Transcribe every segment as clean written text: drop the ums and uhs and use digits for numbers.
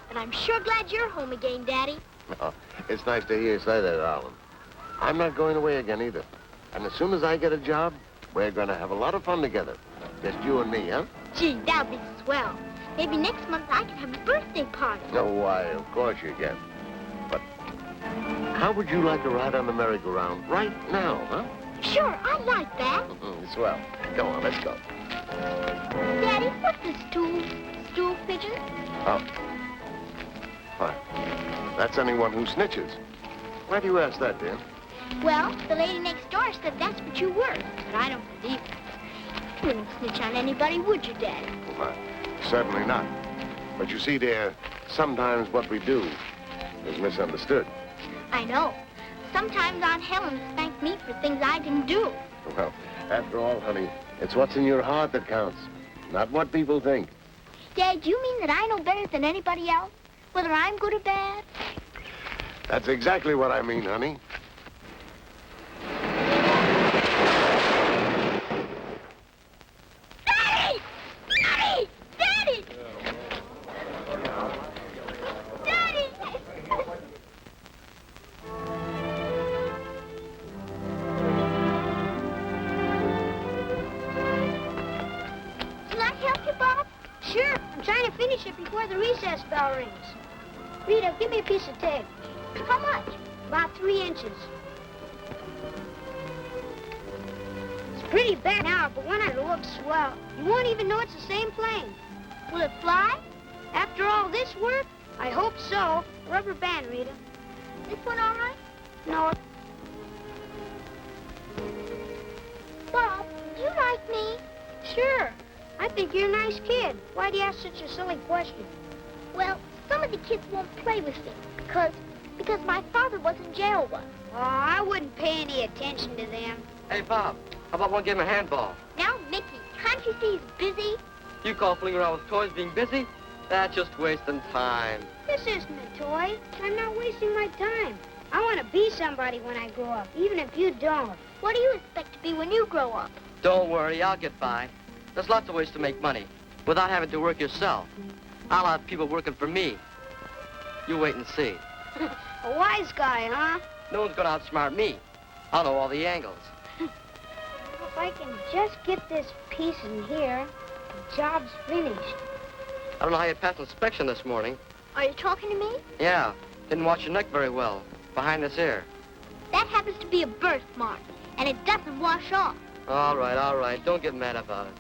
And I'm sure glad you're home again, Daddy. Oh, it's nice to hear you say that, Alan. I'm not going away again either. And as soon as I get a job, we're going to have a lot of fun together. Just you and me, huh? Gee, that'll be swell. Maybe next month I can have a birthday party. No, why, of course you can. But how would you like to ride on the merry-go-round right now, huh? Sure, I'd like that. Swell. Come on, let's go. Daddy, what's this stool? Stool pigeon? Oh. Why, that's anyone who snitches. Why do you ask that, dear? Well, the lady next door said that's what you were, but I don't believe it. You wouldn't snitch on anybody, would you, Daddy? Well, certainly not. But you see, dear, sometimes what we do is misunderstood. I know. Sometimes Aunt Helen spanked me for things I didn't do. Well, after all, honey, it's what's in your heart that counts, not what people think. Dad, do you mean that I know better than anybody else? Whether I'm good or bad? That's exactly what I mean, honey. Daddy! Daddy! Daddy! Daddy! Can I help you, Bob? Sure. I'm trying to finish it before the recess bell rings. Rita, give me a piece of tape. How much? About 3 inches. It's pretty bad now, but when it looks swell, you won't even know it's the same plane. Will it fly? After all this work? I hope so. Rubber band, Rita. This one all right? No. Bob, do you like me? Sure. I think you're a nice kid. Why do you ask such a silly question? Well, some of the kids won't play with me because my father was in jail once. Oh, I wouldn't pay any attention to them. Hey, Bob, how about one game of handball? Now, Mickey, can't you see he's busy? You call fooling around with toys being busy? That's just wasting time. This isn't a toy. I'm not wasting my time. I want to be somebody when I grow up, even if you don't. What do you expect to be when you grow up? Don't worry, I'll get by. There's lots of ways to make money without having to work yourself. I'll have people working for me. You wait and see. A wise guy, huh? No one's going to outsmart me. I'll know all the angles. If I can just get this piece in here, the job's finished. I don't know how you passed inspection this morning. Are you talking to me? Yeah, didn't watch your neck very well, behind this ear. That happens to be a birthmark, and it doesn't wash off. All right, don't get mad about it.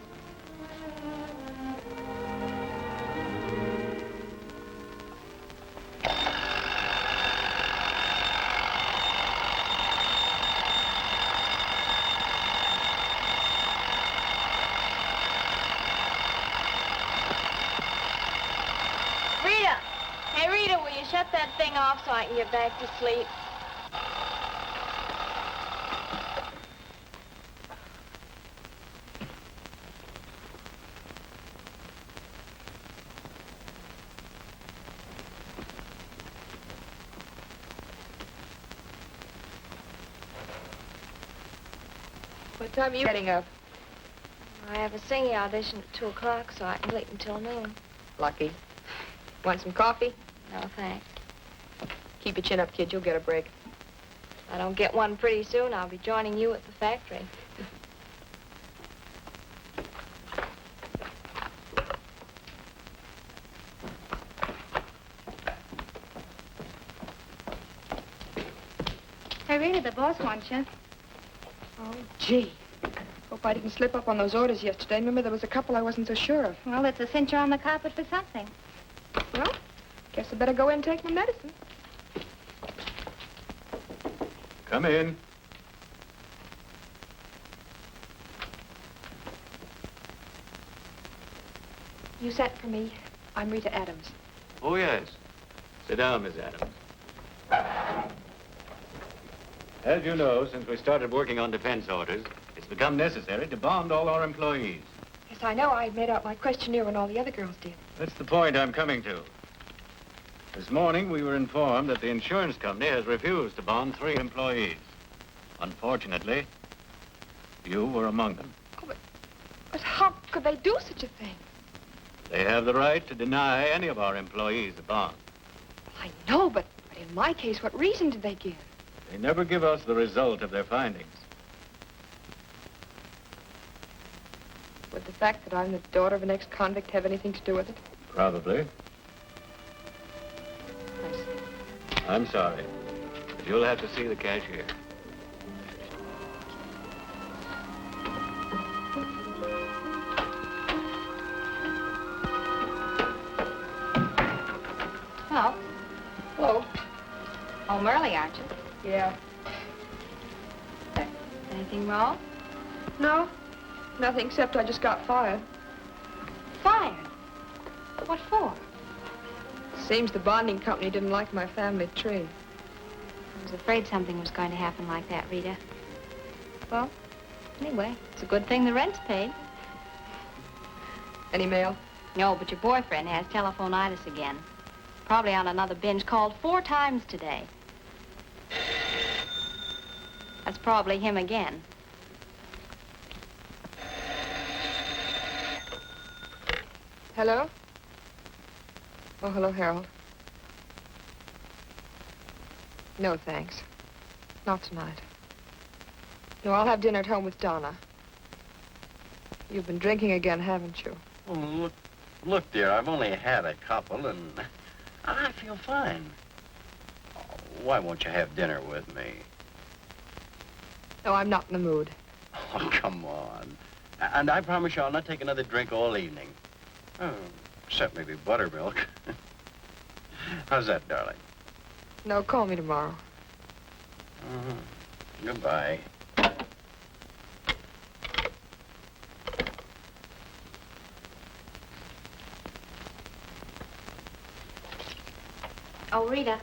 Hey, Rita, will you shut that thing off so I can get back to sleep? What time are you getting up? I have a singing audition at 2 o'clock, so I can wait until noon. Lucky. Want some coffee? No, thanks. Keep your chin up, kid. You'll get a break. If I don't get one pretty soon, I'll be joining you at the factory. Hey, Rita, the boss wants you. Oh, gee. Hope I didn't slip up on those orders yesterday. Remember, there was a couple I wasn't so sure of. Well, it's a cincher on the carpet for something. Well, guess I better go in and take my medicine. Come in. You sent for me. I'm Rita Adams. Oh, yes. Sit down, Miss Adams. As you know, since we started working on defense orders, it's become necessary to bond all our employees. Yes, I know. I made out my questionnaire when all the other girls did. That's the point I'm coming to. This morning, we were informed that the insurance company has refused to bond 3 employees. Unfortunately, you were among them. Oh, but how could they do such a thing? They have the right to deny any of our employees a bond. I know, but in my case, what reason did they give? They never give us the result of their findings. Would the fact that I'm the daughter of an ex-convict have anything to do with it? Probably. I see. I'm sorry, but you'll have to see the cashier. Hello. Hello. Home early, aren't you? Yeah. Anything wrong? No, nothing except I just got fired. Fired. What for? Seems the bonding company didn't like my family tree. I was afraid something was going to happen like that, Rita. Well, anyway, it's a good thing the rent's paid. Any mail? No, but your boyfriend has telephonitis again. Probably on another binge. Called 4 times today. That's probably him again. Hello? Oh, hello, Harold. No, thanks. Not tonight. No, I'll have dinner at home with Donna. You've been drinking again, haven't you? Oh, look, dear, I've only had a couple, and I feel fine. Oh, why won't you have dinner with me? No, I'm not in the mood. Oh, come on. And I promise you I'll not take another drink all evening. Oh, except maybe buttermilk. How's that, darling? No, call me tomorrow. Goodbye. Oh, Rita.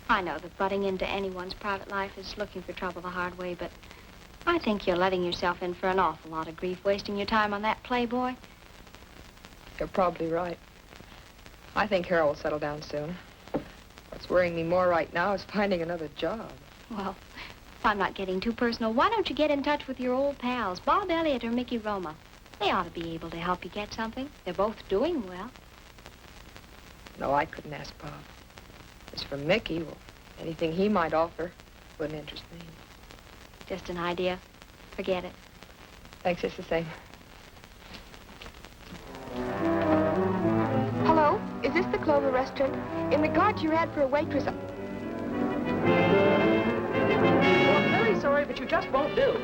I know that butting into anyone's private life is looking for trouble the hard way, but I think you're letting yourself in for an awful lot of grief, wasting your time on that playboy. You're probably right. I think Harold will settle down soon. What's worrying me more right now is finding another job. Well, if I'm not getting too personal, why don't you get in touch with your old pals, Bob Elliott or Mickey Roma? They ought to be able to help you get something. They're both doing well. No, I couldn't ask Bob. As for Mickey, well, anything he might offer wouldn't interest me. Just an idea. Forget it. Thanks, it's the same. Hello, is this the Clover restaurant? In regard to your ad for a waitress... Well, I'm very sorry, but you just won't do.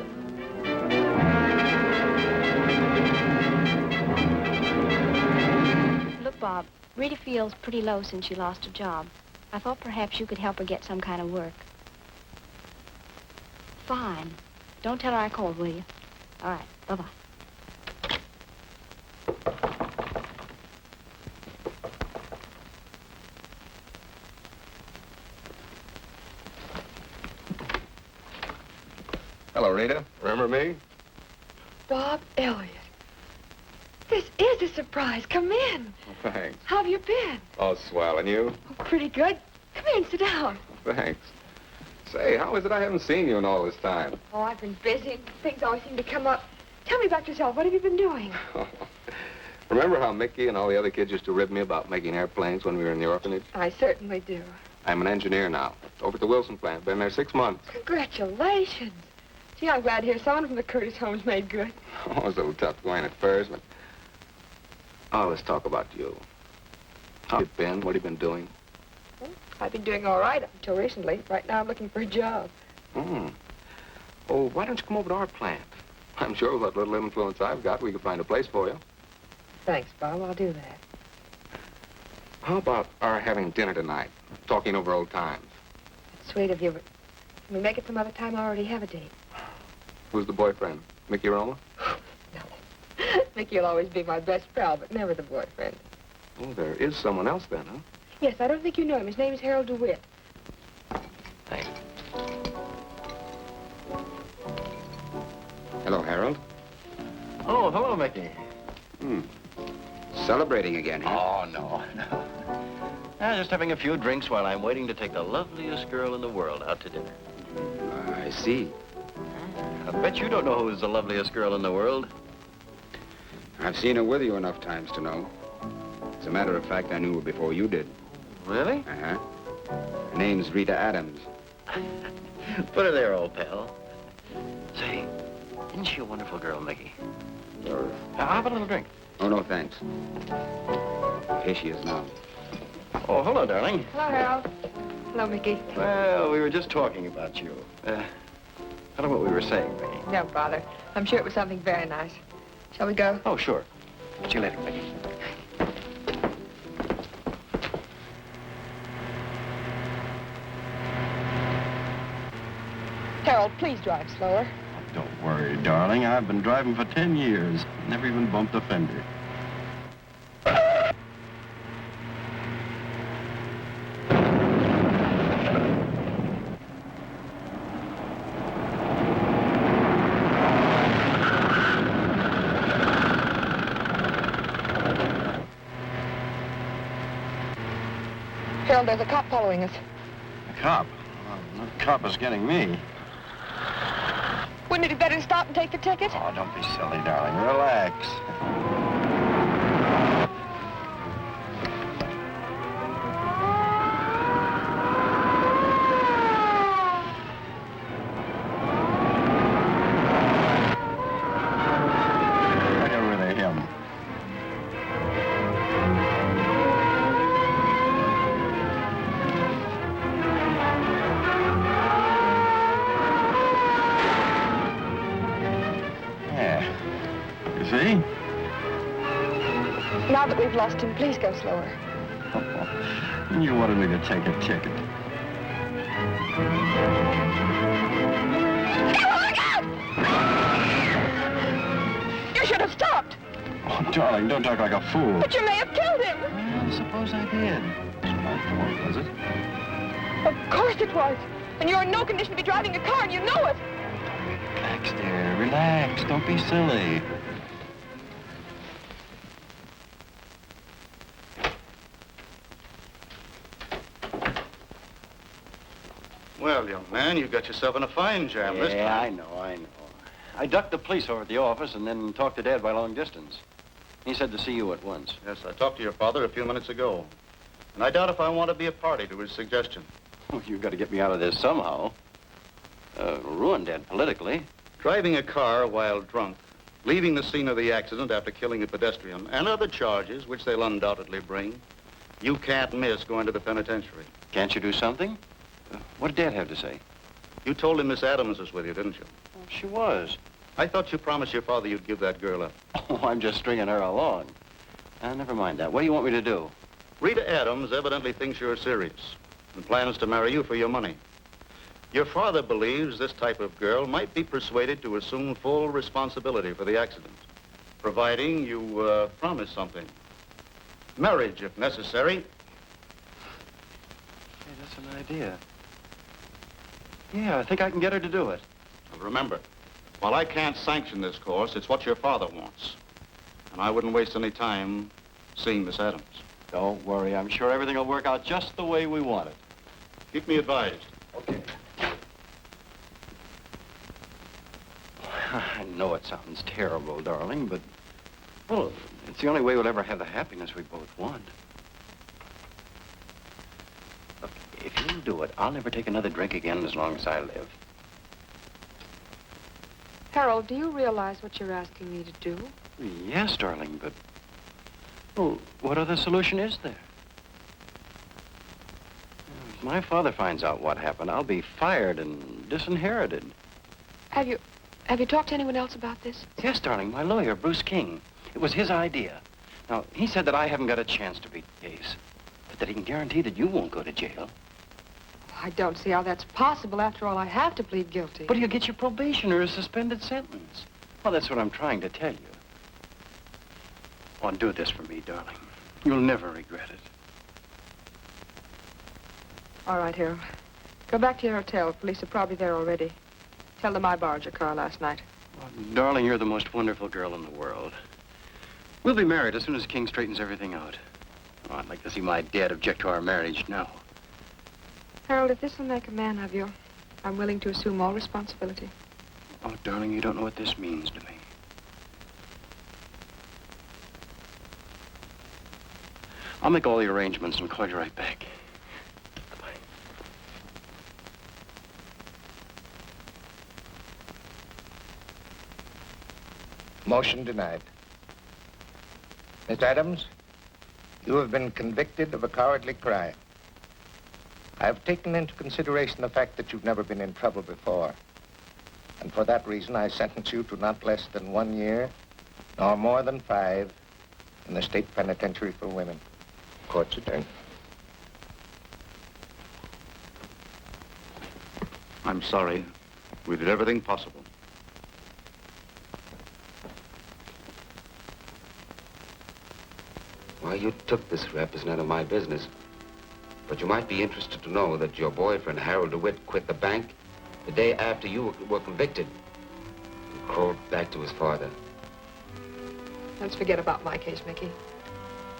Look, Bob, Rita feels pretty low since she lost her job. I thought perhaps you could help her get some kind of work. Fine. Don't tell her I called, will you? All right. Bye-bye. Hello, Rita. Remember me? Bob Elliott. This is a surprise. Come in. Oh, thanks. How have you been? Oh, swell. And you? Oh, pretty good. Come in, sit down. Thanks. Say, how is it I haven't seen you in all this time? Oh, I've been busy. Things always seem to come up. Tell me about yourself. What have you been doing? Remember how Mickey and all the other kids used to rib me about making airplanes when we were in the orphanage? I certainly do. I'm an engineer now. Over at the Wilson plant. Been there 6 months. Congratulations. Gee, I'm glad to hear someone from the Curtis home's made good. Oh, it was a little tough going at first, but... Oh, let's talk about you. How have you been? What have you been doing? Well, I've been doing all right up until recently. Right now, I'm looking for a job. Oh, why don't you come over to our plant? I'm sure with what little influence I've got, we could find a place for you. Thanks, Bob. I'll do that. How about our having dinner tonight? Talking over old times. It's sweet of you, but can we make it some other time? I already have a date. Who's the boyfriend? Mickey Roma? No. Mickey will always be my best pal, but never the boyfriend. Oh, there is someone else then, huh? Yes, I don't think you know him. His name is Harold DeWitt. Thanks. Hello, Harold. Oh, hello, Mickey. Celebrating again, huh? Oh, no. Just having a few drinks while I'm waiting to take the loveliest girl in the world out to dinner. I see. I bet you don't know who's the loveliest girl in the world. I've seen her with you enough times to know. As a matter of fact, I knew her before you did. Really? Uh-huh. Her name's Rita Adams. Put her there, old pal. Say, isn't she a wonderful girl, Mickey? How about a little drink? Oh, no, thanks. Here she is now. Oh, hello, darling. Hello, Harold. Hello, Mickey. Well, we were just talking about you. I don't know what we were saying, Mickey. Don't bother. I'm sure it was something very nice. Shall we go? Oh, sure. See you later, Mickey. Harold, please drive slower. Don't worry, darling. I've been driving for 10 years. Never even bumped a fender. Harold, there's a cop following us. A cop? No cop is getting me. Wouldn't it be better to stop and take the ticket? Oh, don't be silly, darling. Relax. Get rid of him. See? Now that we've lost him, please go slower. You wanted me to take a ticket. You should have stopped. Oh, darling, don't talk like a fool. But you may have killed him. Well, suppose I did. It's my fault, was it? Of course it was. And you're in no condition to be driving a car, and you know it. Relax, dear. Relax. Don't be silly. Well, young man, you got yourself in a fine jam this time. Yeah, I know. I ducked the police over at the office and then talked to Dad by long distance. He said to see you at once. Yes, I talked to your father a few minutes ago. And I doubt if I want to be a party to his suggestion. Oh, you've got to get me out of this somehow. Ruined Dad politically. Driving a car while drunk, leaving the scene of the accident after killing a pedestrian, and other charges, which they'll undoubtedly bring, you can't miss going to the penitentiary. Can't you do something? What did Dad have to say? You told him Miss Adams was with you, didn't you? Oh, she was. I thought you promised your father you'd give that girl up. Oh, I'm just stringing her along. Never mind that. What do you want me to do? Rita Adams evidently thinks you're serious and plans to marry you for your money. Your father believes this type of girl might be persuaded to assume full responsibility for the accident, providing you promise something. Marriage, if necessary. Hey, that's an idea. Yeah, I think I can get her to do it. And remember, while I can't sanction this course, it's what your father wants. And I wouldn't waste any time seeing Miss Adams. Don't worry. I'm sure everything will work out just the way we want it. Keep me advised. Okay. I know it sounds terrible, darling, but, well, it's the only way we'll ever have the happiness we both want. Look, if you'll do it, I'll never take another drink again as long as I live. Harold, do you realize what you're asking me to do? Yes, darling, but, well, what other solution is there? If my father finds out what happened, I'll be fired and disinherited. Have you talked to anyone else about this? Yes, darling, my lawyer, Bruce King. It was his idea. Now, he said that I haven't got a chance to beat the case, but that he can guarantee that you won't go to jail. I don't see how that's possible. After all, I have to plead guilty. But you'll get your probation or a suspended sentence. Well, that's what I'm trying to tell you. Oh, do this for me, darling. You'll never regret it. All right, Harold. Go back to your hotel. Police are probably there already. Tell them I borrowed your car last night. Oh, darling, you're the most wonderful girl in the world. We'll be married as soon as King straightens everything out. Oh, I'd like to see my dad object to our marriage now. Harold, if this will make a man of you, I'm willing to assume all responsibility. Oh, darling, you don't know what this means to me. I'll make all the arrangements and call you right back. Goodbye. Motion denied. Miss Adams, you have been convicted of a cowardly crime. I have taken into consideration the fact that you've never been in trouble before. And for that reason, I sentence you to not less than 1 year, nor more than 5, in the state penitentiary for women. Court's adjourned. I'm sorry. We did everything possible. Why you took this rep is none of my business. But you might be interested to know that your boyfriend, Harold DeWitt, quit the bank the day after you were convicted. He crawled back to his father. Let's forget about my case, Mickey.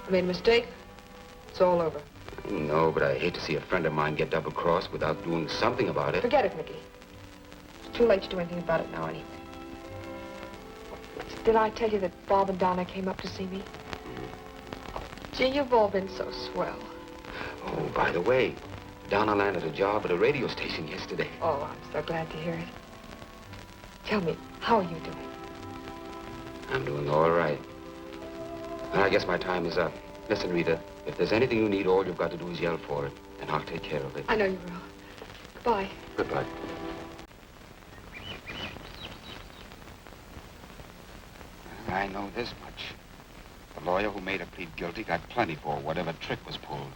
I made a mistake. It's all over. No, but I hate to see a friend of mine get double-crossed without doing something about it. Forget it, Mickey. It's too late to do anything about it now, anyway. Did I tell you that Bob and Donna came up to see me? Gee, you've all been so swell. Oh, by the way, Donna landed a job at a radio station yesterday. Oh, I'm so glad to hear it. Tell me, how are you doing? I'm doing all right. Well, I guess my time is up. Listen, Rita, if there's anything you need, all you've got to do is yell for it, and I'll take care of it. I know you will. Goodbye. Goodbye. I know this much. The lawyer who made her plead guilty got plenty for whatever trick was pulled.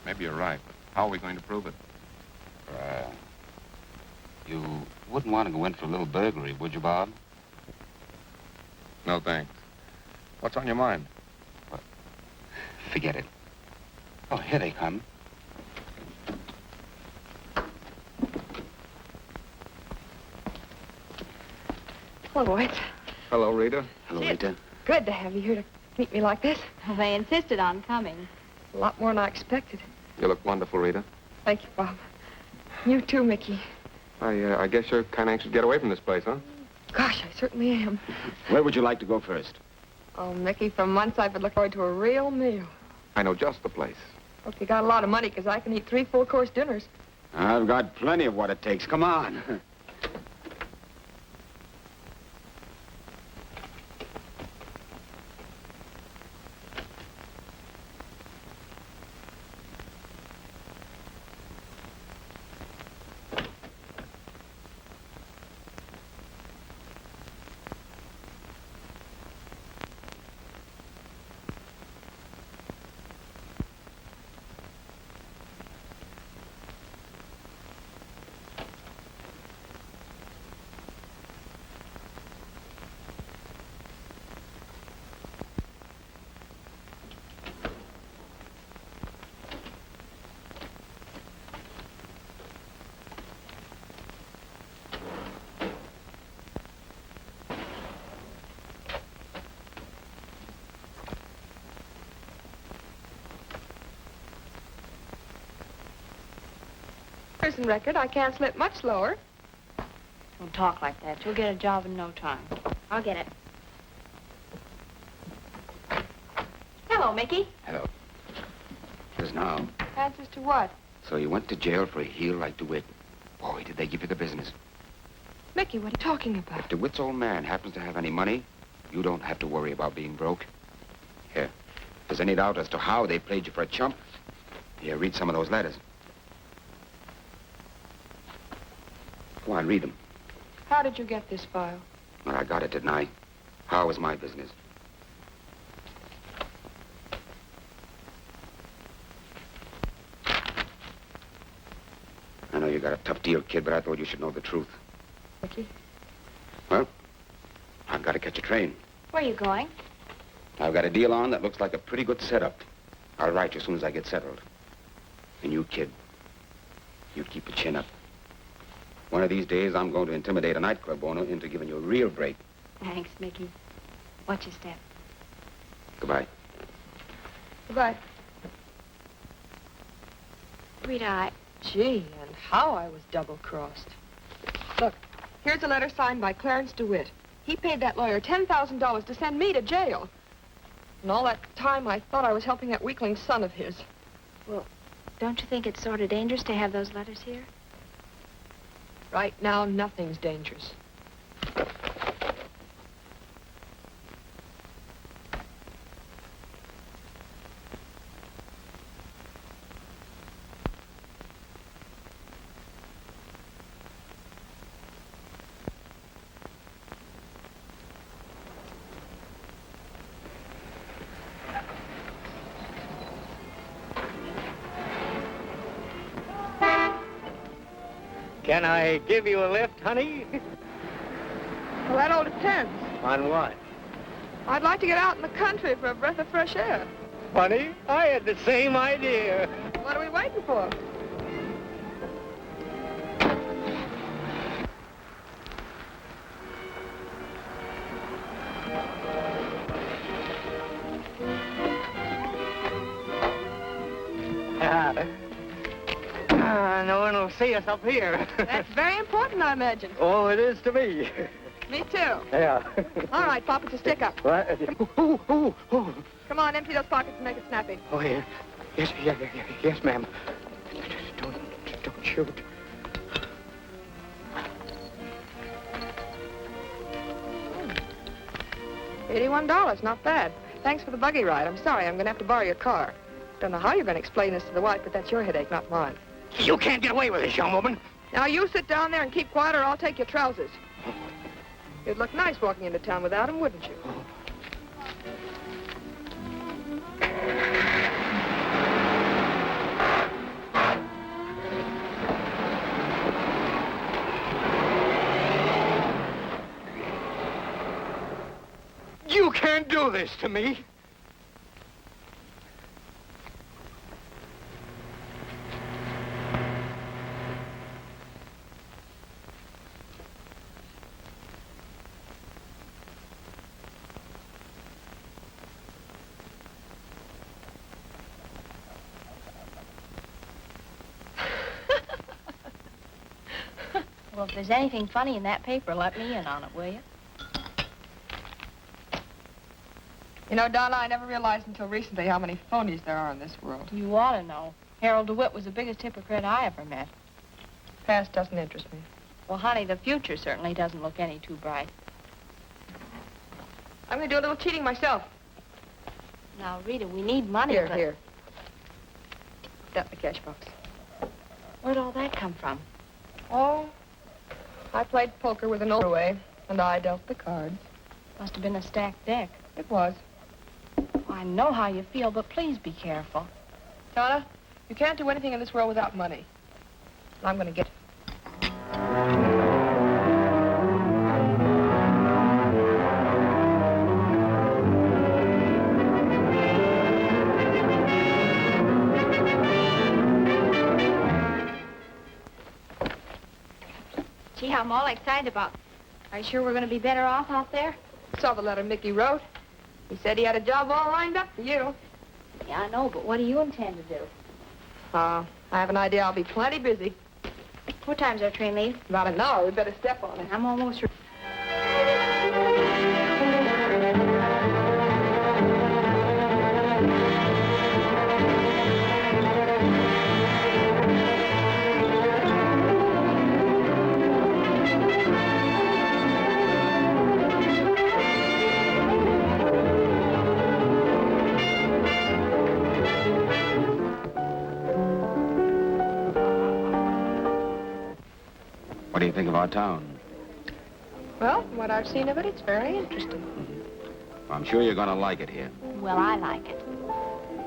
Maybe you're right, but how are we going to prove it? You wouldn't want to go in for a little burglary, would you, Bob? No, thanks. What's on your mind? Forget it. Oh, here they come. Hello, White. Hello, Rita. Hello, Rita. Good to have you here to meet me like this. Well, they insisted on coming. A lot more than I expected. You look wonderful, Rita. Thank you, Bob. You too, Mickey. I guess you're kind of anxious to get away from this place, huh? Gosh, I certainly am. Where would you like to go first? Oh, Mickey, for months I've been looking forward to a real meal. I know just the place. Hope you got a lot of money, because I can eat 3 full-course dinners. I've got plenty of what it takes. Come on. Prison record, I can't slip much slower. Don't talk like that. You'll get a job in no time. I'll get it. Hello, Mickey. Hello. Just now. Answers to what? So you went to jail for a heel like DeWitt. Boy, did they give you the business. Mickey, what are you talking about? If DeWitt's old man happens to have any money, you don't have to worry about being broke. Here, if there's any doubt as to how they played you for a chump, here, read some of those letters. Go on, read them. How did you get this file? Well, I got it, didn't I? How is my business? I know you got a tough deal, kid, but I thought you should know the truth. Mickey? Well, I've got to catch a train. Where are you going? I've got a deal on that looks like a pretty good setup. I'll write you as soon as I get settled. And you, kid, you keep your chin up. One of these days, I'm going to intimidate a nightclub owner into giving you a real break. Thanks, Mickey. Watch your step. Goodbye. Goodbye. Rita, Gee, and how I was double-crossed. Look, here's a letter signed by Clarence DeWitt. He paid that lawyer $10,000 to send me to jail. And all that time, I thought I was helping that weakling son of his. Well, don't you think it's sort of dangerous to have those letters here? Right now, nothing's dangerous. Can I give you a lift, honey? Well, that all depends. On what? I'd like to get out in the country for a breath of fresh air. Funny, I had the same idea. What are we waiting for? No one will see us up here. That's very important, I imagine. Oh, it is to me. Me too. Yeah. All right, Pop, it's a stick-up. What? Ooh. Come on, empty those pockets and make it snappy. Oh, yeah. Yes, ma'am. Don't shoot. $81, not bad. Thanks for the buggy ride. I'm sorry, I'm going to have to borrow your car. Don't know how you're going to explain this to the wife, but that's your headache, not mine. You can't get away with this, young woman. Now, you sit down there and keep quiet or I'll take your trousers. You'd look nice walking into town without them, wouldn't you? You can't do this to me. Well, if there's anything funny in that paper, let me in on it, will you? You know, Donna, I never realized until recently how many phonies there are in this world. You ought to know. Harold DeWitt was the biggest hypocrite I ever met. Past doesn't interest me. Well, honey, the future certainly doesn't look any too bright. I'm going to do a little cheating myself. Now, Rita, we need money, Here, but... here. That in the cash box. Where'd all that come from? Oh, I played poker with an older way, and I dealt the cards. Must have been a stacked deck. It was. I know how you feel, but please be careful. Donna, you can't do anything in this world without money. I'm going to get it. Gee, I'm all excited about it. Are you sure we're going to be better off out there? Saw the letter Mickey wrote. He said he had a job all lined up for you. Yeah, I know, but what do you intend to do? I have an idea I'll be plenty busy. What time's our train leave? About an hour. We better step on it. I'm almost ready. What do you think of our town? Well, from what I've seen of it, it's very interesting. I'm sure you're going to like it here. Well, I like it.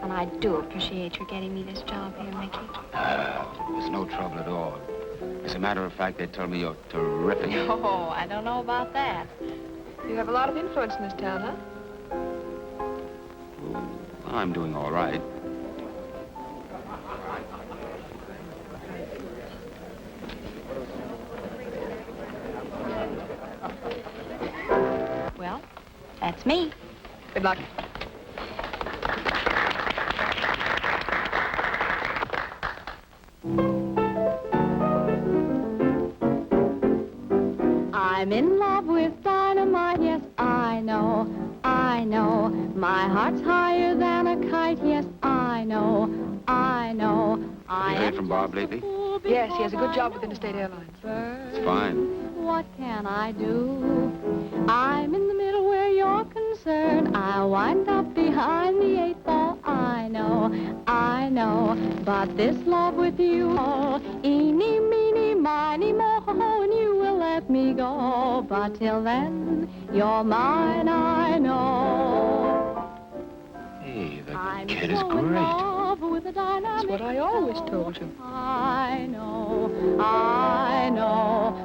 And I do appreciate your getting me this job here, Mickey. There's no trouble at all. As a matter of fact, they tell me you're terrific. Oh, I don't know about that. You have a lot of influence in this town, huh? Well, I'm doing all right. Well, that's me. Good luck. I'm in love with dynamite, yes, I know, I know. My heart's higher than a kite. Yes, I know. Have you heard from Bob lately? Yes, he has a good job with Interstate Airlines. It's fine. What can I do? I'm in the middle where you're concerned. I'll wind up behind the 8 ball. I know. But this love with you, eeny, meeny, miny, moe, and you will let me go. But till then, you're mine, I know. Hey, the I'm kid is so in great. love with the dynamic. That's what I always told you. I know.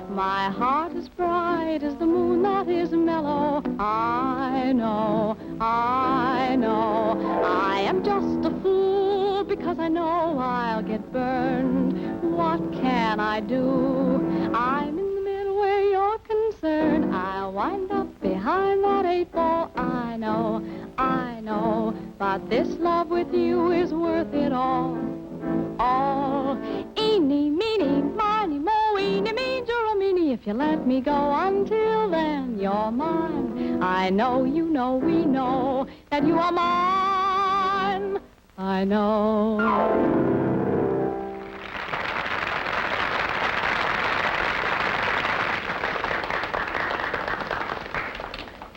My heart is bright as the moon that is mellow. I know. I am just a fool because I know I'll get burned. What can I do? I'm in the middle where you're concerned. I'll wind up behind that 8 ball. I know. But this love with you is worth it all. Eeny, meeny, miny, moe, eeny, meeny, meeny. If you let me go until then, you're mine. I know, you know, we know that you are mine. I know.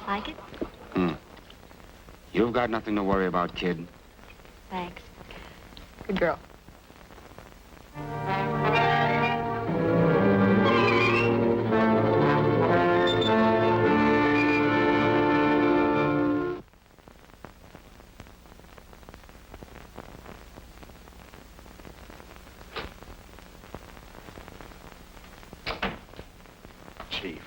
Like it? You've got nothing to worry about, kid. Thanks. Good girl. Chief,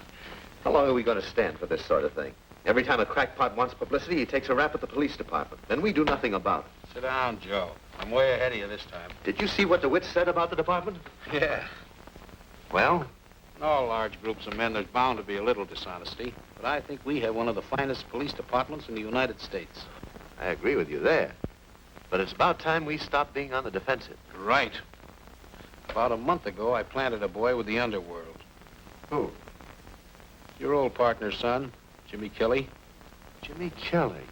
how long are we going to stand for this sort of thing? Every time a crackpot wants publicity, he takes a rap at the police department. Then we do nothing about it. Sit down, Joe. I'm way ahead of you this time. Did you see what DeWitt said about the department? Yeah. Well? In all large groups of men, there's bound to be a little dishonesty. But I think we have one of the finest police departments in the United States. I agree with you there. But it's about time we stopped being on the defensive. Right. About a month ago, I planted a boy with the underworld. Who? Your old partner's son, Jimmy Kelly. Jimmy Kelly?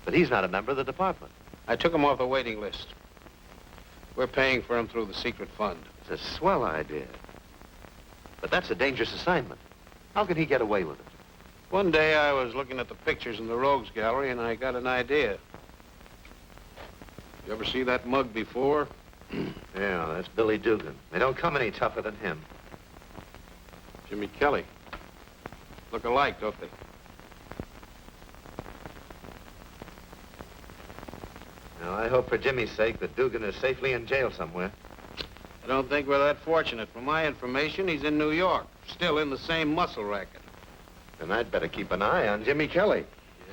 But he's not a member of the department. I took him off the waiting list. We're paying for him through the secret fund. It's a swell idea. But that's a dangerous assignment. How can he get away with it? One day I was looking at the pictures in the Rogues Gallery and I got an idea. You ever see that mug before? Yeah, that's Billy Dugan. They don't come any tougher than him. Jimmy Kelly. Look alike, don't they? Now, I hope for Jimmy's sake that Dugan is safely in jail somewhere. I don't think we're that fortunate. From my information, he's in New York, still in the same muscle racket. Then I'd better keep an eye on Jimmy Kelly.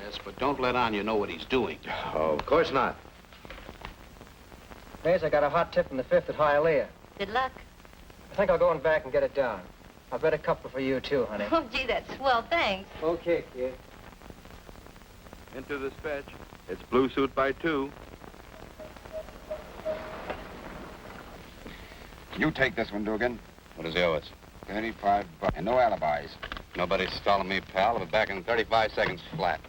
Yes, but don't let on you know what he's doing. Oh, of course not. Maze, I got a hot tip from the 5th at Hialeah. Good luck. I think I'll go in back and get it down. I'll bet a couple for you, too, honey. Oh, gee, that's swell. Thanks. Okay, kid. Into dispatch. It's blue suit by 2. You take this one, Dugan. What does he owe us? 35 bucks. And no alibis. Nobody's stalling me, pal. I'll be back in 35 seconds flat.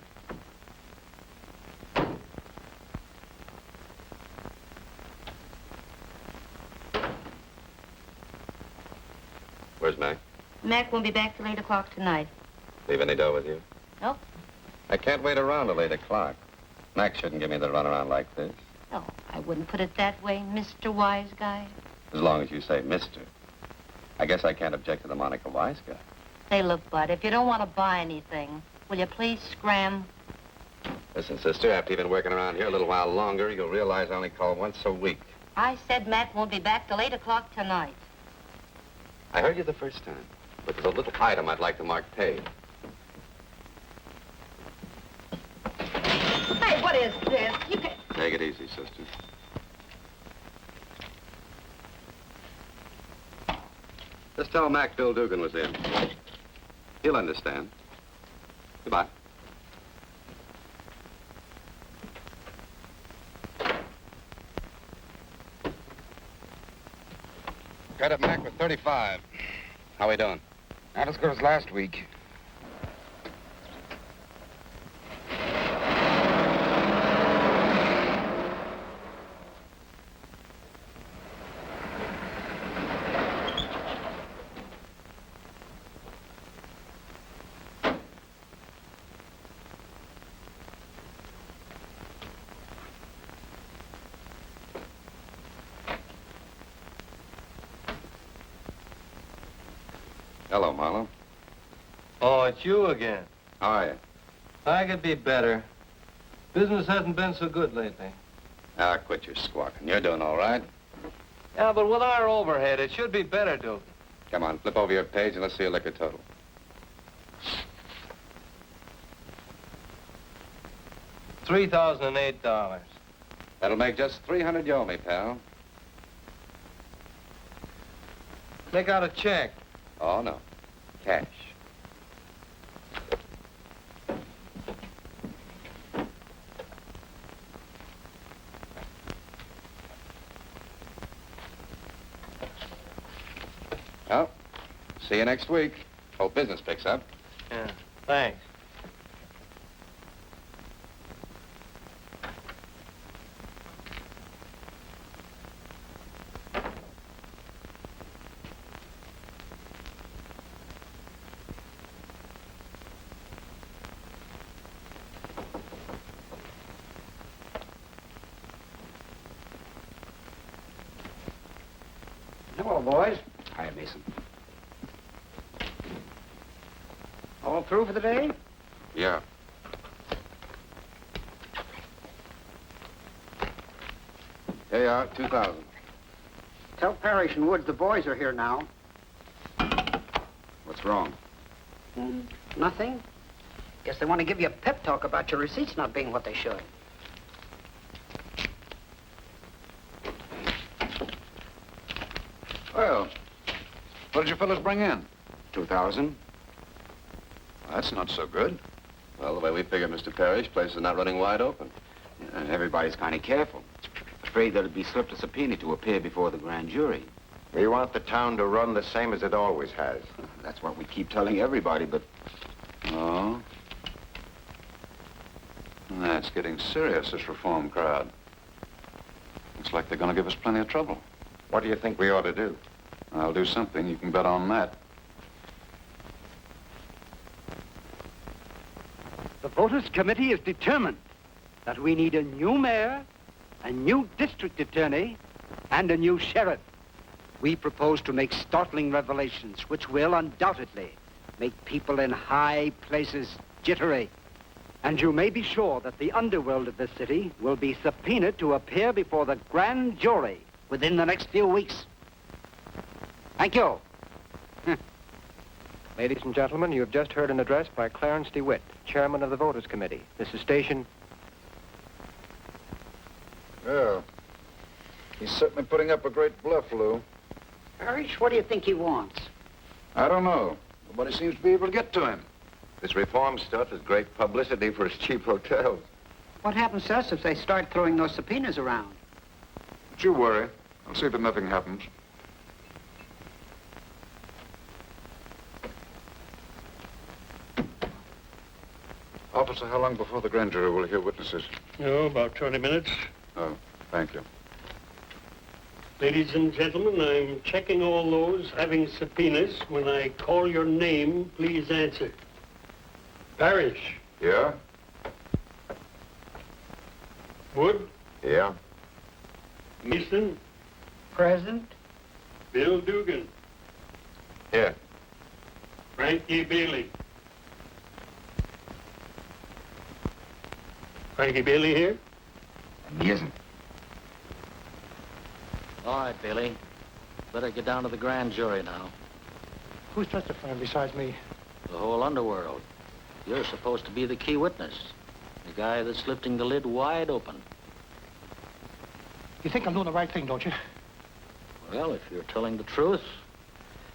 Where's Mac? Mac won't be back till 8 o'clock tonight. Leave any dough with you? Nope. I can't wait around till 8 o'clock. Mac shouldn't give me the runaround like this. Oh, I wouldn't put it that way, Mr. Wise Guy. As long as you say mister. I guess I can't object to the moniker wise guy. Say, look, Bud, if you don't want to buy anything, will you please scram? Listen, sister, after you've been working around here a little while longer, you'll realize I only call once a week. I said Mac won't be back till 8 o'clock tonight. I heard you the first time, but there's a little item I'd like to mark paid. Hey, what is this? You can... Take it easy, sister. Just tell Mac Bill Dugan was in. He'll understand. Goodbye. Got it, Mac, with 35. How we doing? Not as good as last week. Hello, Marlowe. Oh, it's you again. How are you? I could be better. Business hasn't been so good lately. Ah, quit your squawking. You're doing all right. Yeah, but with our overhead, it should be better, Duke. Come on, flip over your page and let's see your liquor total. $3,008. That'll make just 300 you owe me, pal. Make out a check. Oh, no. Cash. Well, see you next week. Hope business picks up. Yeah, thanks. Hello, boys. Hi, Mason. All through for the day? Yeah. Here you are, 2,000. Tell Parrish and Woods the boys are here now. What's wrong? Nothing. Guess they want to give you a pep talk about your receipts not being what they should. Well, what did you fellas bring in? 2,000. That's not so good. Well, the way we figure, Mr. Parrish, place is not running wide open. And everybody's kind of careful. Afraid that it'd be slipped a subpoena to appear before the grand jury. We want the town to run the same as it always has. That's what we keep telling everybody, but... Oh? That's getting serious, this reform crowd. Looks like they're going to give us plenty of trouble. What do you think we ought to do? I'll do something. You can bet on that. The Voters Committee is determined that we need a new mayor, a new district attorney, and a new sheriff. We propose to make startling revelations which will undoubtedly make people in high places jittery. And you may be sure that the underworld of this city will be subpoenaed to appear before the grand jury within the next few weeks. Thank you. Ladies and gentlemen, you have just heard an address by Clarence DeWitt, chairman of the Voters Committee. This is station... Yeah. He's certainly putting up a great bluff, Lou. Parrish, what do you think he wants? I don't know. Nobody seems to be able to get to him. This reform stuff is great publicity for his cheap hotels. What happens to us if they start throwing those subpoenas around? Don't you worry. I'll see that nothing happens. Officer, how long before the grand jury will hear witnesses? Oh, about 20 minutes. Oh, thank you. Ladies and gentlemen, I'm checking all those having subpoenas. When I call your name, please answer. Parrish. Yeah? Wood. Yeah? Mason. Present. Bill Dugan. Here. Frankie Bailey. Frankie Bailey here? He isn't. All right, Bailey. Better get down to the grand jury now. Who's testifying besides me? The whole underworld. You're supposed to be the key witness. The guy that's lifting the lid wide open. You think I'm doing the right thing, don't you? Well, if you're telling the truth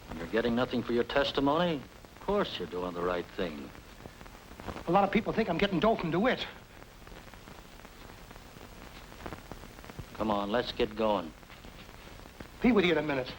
and you're getting nothing for your testimony, of course you're doing the right thing. A lot of people think I'm getting dope from DeWitt. Come on, let's get going. Be with you in a minute.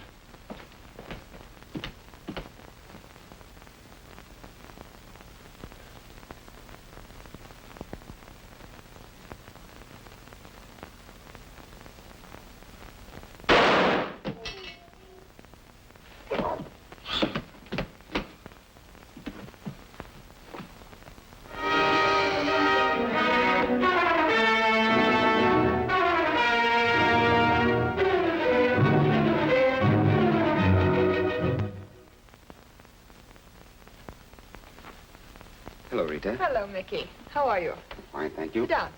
Rita. Hello, Mickey. How are you? Fine, thank you. Sit down.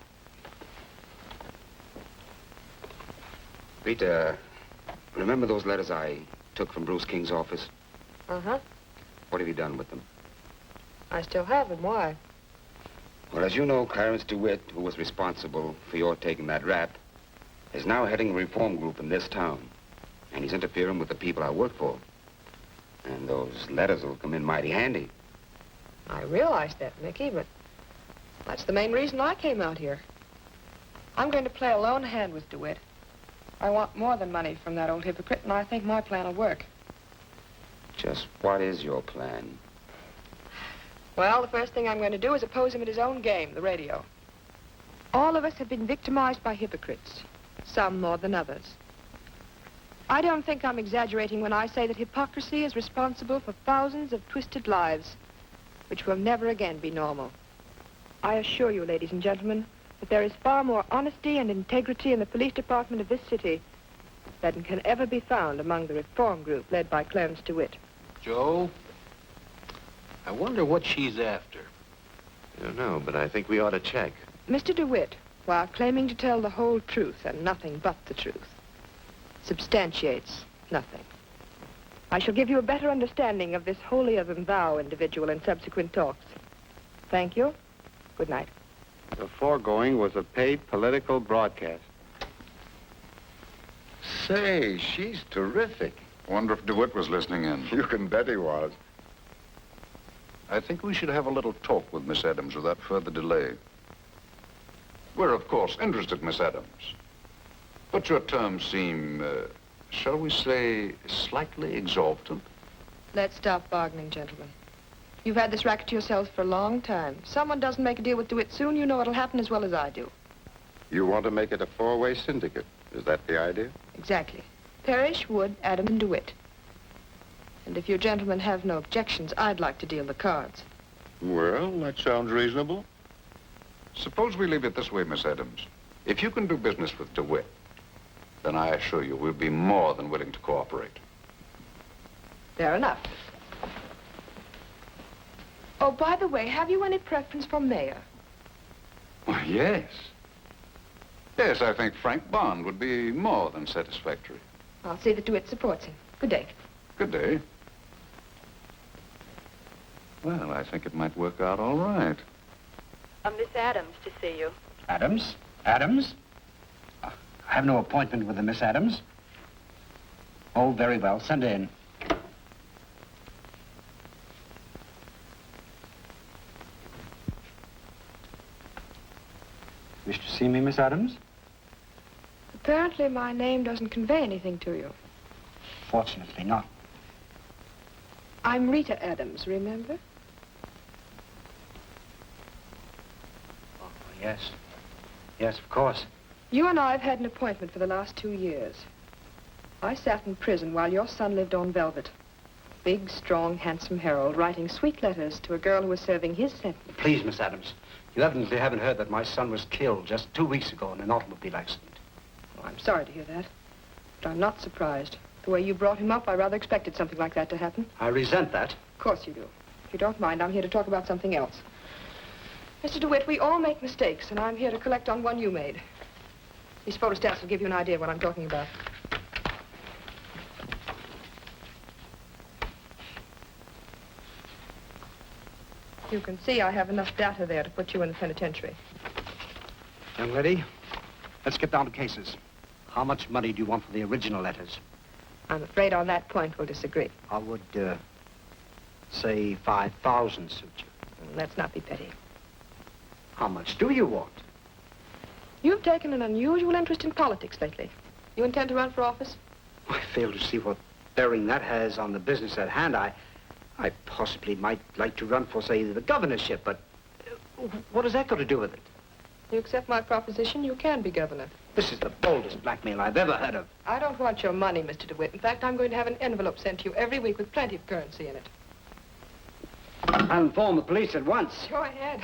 Rita, remember those letters I took from Bruce King's office? Uh-huh. What have you done with them? I still have them. Why? Well, as you know, Clarence DeWitt, who was responsible for your taking that rap, is now heading a reform group in this town. And he's interfering with the people I work for. And those letters will come in mighty handy. I realize that, Mickey, but that's the main reason I came out here. I'm going to play a lone hand with DeWitt. I want more than money from that old hypocrite, and I think my plan will work. Just what is your plan? Well, the first thing I'm going to do is oppose him at his own game, the radio. All of us have been victimized by hypocrites, some more than others. I don't think I'm exaggerating when I say that hypocrisy is responsible for thousands of twisted lives, which will never again be normal. I assure you, ladies and gentlemen, that there is far more honesty and integrity in the police department of this city than can ever be found among the reform group led by Clarence DeWitt. Joe, I wonder what she's after. I don't know, but I think we ought to check. Mr. DeWitt, while claiming to tell the whole truth and nothing but the truth, substantiates nothing. I shall give you a better understanding of this holier-than-thou individual in subsequent talks. Thank you. Good night. The foregoing was a paid political broadcast. Say, she's terrific. Wonder if DeWitt was listening in. You can bet he was. I think we should have a little talk with Miss Adams without further delay. We're, of course, interested, Miss Adams. But your terms seem, shall we say, slightly exorbitant. Let's stop bargaining, gentlemen. You've had this racket to yourselves for a long time. Someone doesn't make a deal with DeWitt soon, you know it'll happen as well as I do. You want to make it a four-way syndicate. Is that the idea? Exactly. Parrish, Wood, Adams, and DeWitt. And if you gentlemen have no objections, I'd like to deal the cards. Well, that sounds reasonable. Suppose we leave it this way, Miss Adams. If you can do business with DeWitt, then I assure you we'll be more than willing to cooperate. Fair enough. Oh, by the way, have you any preference for mayor? Why, yes. Yes, I think Frank Bond would be more than satisfactory. I'll see that DeWitt supports him. Good day. Good day. Well, I think it might work out all right. Miss Adams to see you. Adams? Adams? I have no appointment with the Miss Adams. Oh, very well. Send her in. Wish to see me, Miss Adams? Apparently my name doesn't convey anything to you. Fortunately not. I'm Rita Adams, remember? Oh, yes. Yes, of course. You and I have had an appointment for the last 2 years. I sat in prison while your son lived on velvet. Big, strong, handsome Harold writing sweet letters to a girl who was serving his sentence. Please, Miss Adams, you evidently haven't heard that my son was killed just 2 weeks ago in an automobile accident. Oh, I'm sorry to hear that, but I'm not surprised. The way you brought him up, I rather expected something like that to happen. I resent that. Of course you do. If you don't mind, I'm here to talk about something else. Mr. DeWitt, we all make mistakes, and I'm here to collect on one you made. These photostats will give you an idea of what I'm talking about. You can see I have enough data there to put you in the penitentiary. Young lady, let's get down to cases. How much money do you want for the original letters? I'm afraid on that point we'll disagree. I would, say 5,000 suit you. Let's not be petty. How much do you want? You've taken an unusual interest in politics lately. You intend to run for office? I fail to see what bearing that has on the business at hand. I possibly might like to run for, say, the governorship, but what has that got to do with it? You accept my proposition, you can be governor. This is the boldest blackmail I've ever heard of. I don't want your money, Mr. DeWitt. In fact, I'm going to have an envelope sent to you every week with plenty of currency in it. I'll inform the police at once. Go ahead.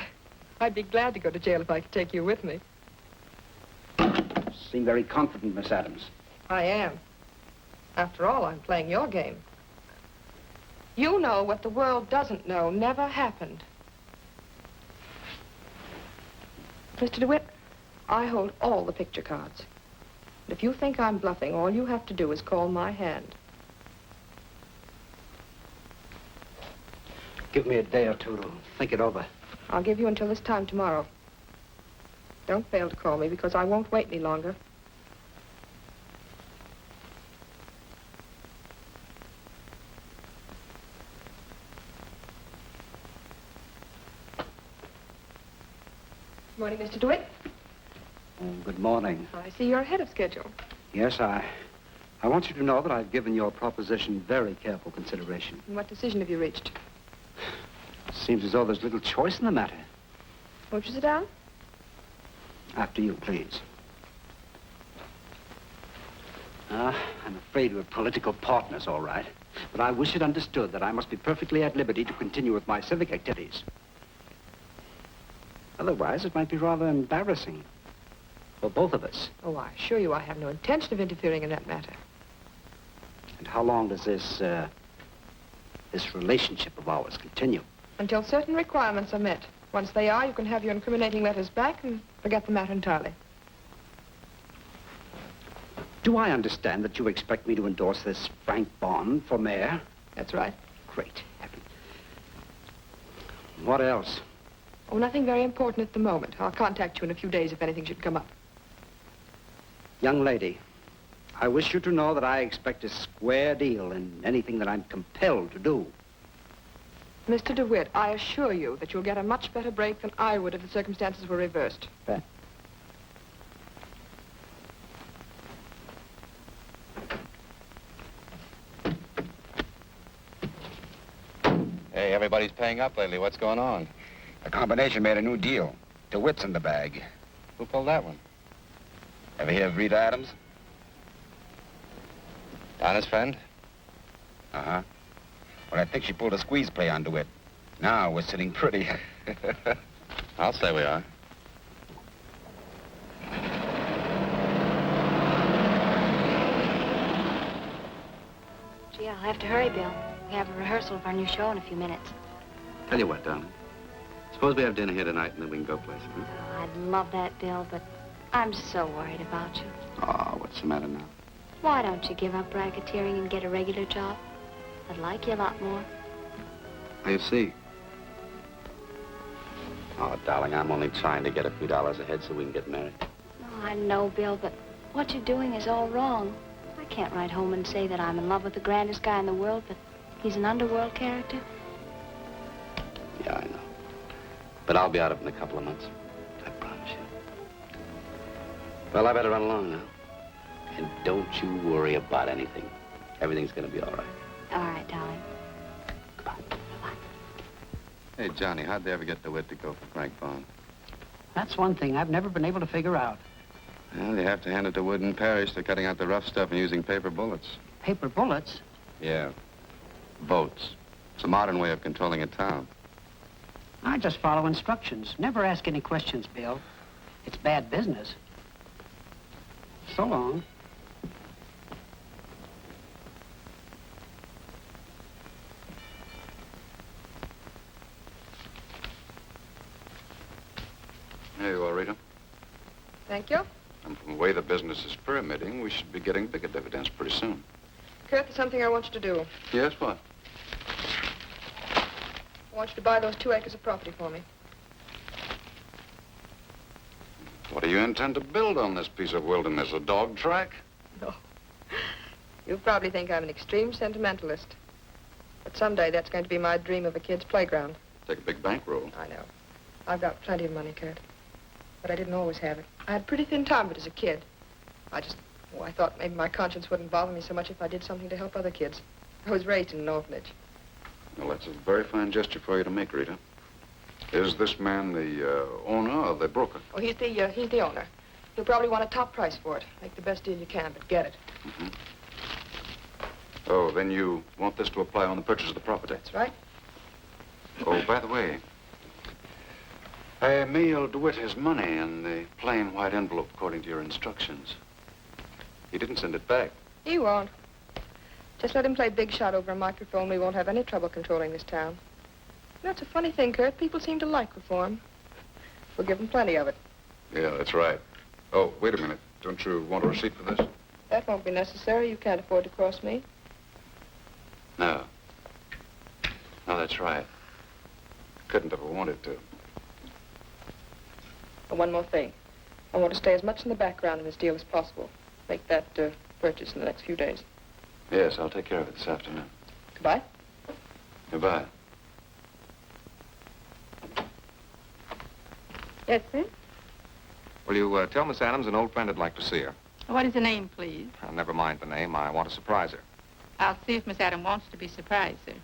I'd be glad to go to jail if I could take you with me. Seem very confident, Miss Adams. I am. After all, I'm playing your game. You know what the world doesn't know never happened. Mr. DeWitt, I hold all the picture cards. If you think I'm bluffing, all you have to do is call my hand. Give me a day or two to think it over. I'll give you until this time tomorrow. Don't fail to call me, because I won't wait any longer. Good morning, Mr. DeWitt. Oh, good morning. I see you're ahead of schedule. Yes, I want you to know that I've given your proposition very careful consideration. And what decision have you reached? Seems as though there's little choice in the matter. Won't you sit down? After you, please. I'm afraid we're political partners, all right. But I wish it understood that I must be perfectly at liberty to continue with my civic activities. Otherwise, it might be rather embarrassing for both of us. Oh, I assure you I have no intention of interfering in that matter. And how long does this relationship of ours continue? Until certain requirements are met. Once they are, you can have your incriminating letters back and forget the matter entirely. Do I understand that you expect me to endorse this Frank Bond for mayor? That's right. Great heaven. What else? Oh, nothing very important at the moment. I'll contact you in a few days if anything should come up. Young lady, I wish you to know that I expect a square deal in anything that I'm compelled to do. Mr. DeWitt, I assure you that you'll get a much better break than I would if the circumstances were reversed. Hey, everybody's paying up lately. What's going on? The combination made a new deal. DeWitt's in the bag. Who pulled that one? Ever hear of Rita Adams? Donna's friend? Uh-huh. Well, I think she pulled a squeeze play on DeWitt. Now we're sitting pretty. I'll say we are. Gee, I'll have to hurry, Bill. We have a rehearsal of our new show in a few minutes. Tell you what, darling. Suppose we have dinner here tonight and then we can go places, huh? Oh, I'd love that, Bill, but I'm so worried about you. Oh, what's the matter now? Why don't you give up racketeering and get a regular job? I'd like you a lot more. I see. Oh, darling, I'm only trying to get a few dollars ahead so we can get married. Oh, I know, Bill, but what you're doing is all wrong. I can't write home and say that I'm in love with the grandest guy in the world, but he's an underworld character. Yeah, I know. But I'll be out of it in a couple of months. I promise you. Well, I better run along now. And don't you worry about anything. Everything's gonna be all right. All right, darling. Hey, Johnny, how'd they ever get DeWitt to go for Frank Bond? That's one thing I've never been able to figure out. Well, you have to hand it to Wood and Parrish. They're cutting out the rough stuff and using paper bullets. Paper bullets? Yeah. Votes. It's a modern way of controlling a town. I just follow instructions. Never ask any questions, Bill. It's bad business. So long. Here you are, Rita. Thank you. And from the way the business is permitting, we should be getting bigger dividends pretty soon. Kurt, there's something I want you to do. Yes, what? I want you to buy those 2 acres of property for me. What do you intend to build on this piece of wilderness? A dog track? No. You probably think I'm an extreme sentimentalist. But someday that's going to be my dream of a kid's playground. Take a big bankroll. I know. I've got plenty of money, Kurt. But I didn't always have it. I had a pretty thin time of it as a kid. I thought maybe my conscience wouldn't bother me so much if I did something to help other kids. I was raised in an orphanage. Well, that's a very fine gesture for you to make, Rita. Is this man the owner or the broker? Oh, he's the owner. You'll probably want a top price for it. Make the best deal you can, but get it. Mm-hmm. Oh, then you want this to apply on the purchase of the property? That's right. Oh, by the way, I mailed DeWitt his money in the plain white envelope according to your instructions. He didn't send it back. He won't. Just let him play big shot over a microphone. We won't have any trouble controlling this town. You know, it's a funny thing, Kurt. People seem to like reform. We'll give them plenty of it. Yeah, that's right. Oh, wait a minute. Don't you want a receipt for this? That won't be necessary. You can't afford to cross me. No. No, that's right. Couldn't if I wanted to. And one more thing. I want to stay as much in the background in this deal as possible. Make that purchase in the next few days. Yes, I'll take care of it this afternoon. Goodbye. Goodbye. Yes, sir? Will you tell Miss Adams an old friend would like to see her? What is the name, please? Never mind the name. I want to surprise her. I'll see if Miss Adams wants to be surprised, sir.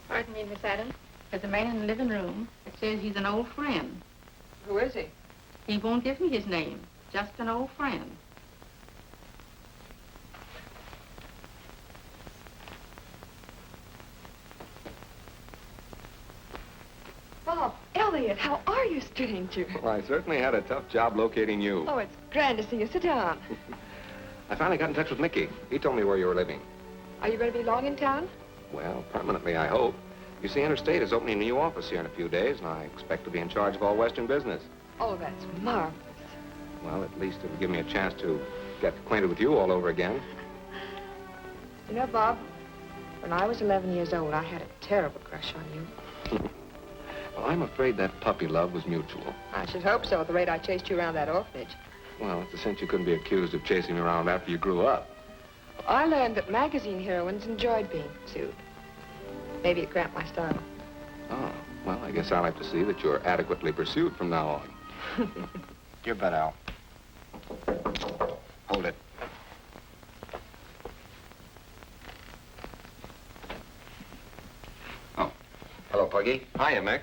Pardon me, Miss Adams. There's a man in the living room that says he's an old friend. Who is he? He won't give me his name. Just an old friend. Bob, Elliot, how are you, stranger? Well, I certainly had a tough job locating you. Oh, it's grand to see you. Sit down. I finally got in touch with Mickey. He told me where you were living. Are you going to be long in town? Well, permanently, I hope. You see, Interstate is opening a new office here in a few days, and I expect to be in charge of all Western business. Oh, that's marvelous. Well, at least it'll give me a chance to get acquainted with you all over again. You know, Bob, when I was 11 years old, I had a terrible crush on you. Well, I'm afraid that puppy love was mutual. I should hope so, at the rate I chased you around that orphanage. Well, it's a sense you couldn't be accused of chasing me around after you grew up. I learned that magazine heroines enjoyed being pursued. Maybe it cramped my style. Oh, well, I guess I'll have to see that you're adequately pursued from now on. Your bet, Al. Hold it. Oh, hello, Puggy. Hiya, Mick.